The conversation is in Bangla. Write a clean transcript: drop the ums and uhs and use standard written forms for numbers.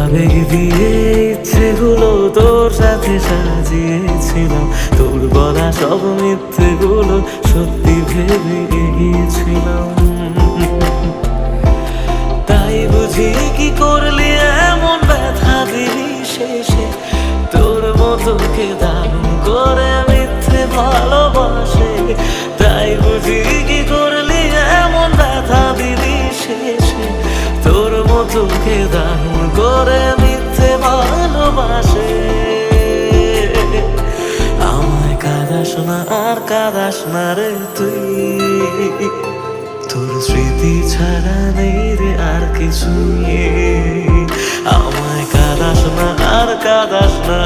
আবেগ দিয়ে ইচ্ছেগুলো তোর সাথে সাজিয়েছিলাম, তোর বলা সব মিথ্যেগুলো সত্যি ভেবে গিয়েছিলাম। তাই বুঝি কি করলি এমন ব্যথা দিলি শেষে, তোর মতো কে দারুণ করে মিথ্যে ভালোবাসে। তাই বুঝি কি করলি এমন ব্যথা দিলি শেষে, তোর মতো কে দারুণ করে মিথ্যে ভালোবাসে। আমায় কাঁদাস না আর কাঁদাস না রে তুই, তোর স্মৃতি ছাড়া নেই রে আর কিছু। আমায় কাঁদাস না আর কাঁদাস না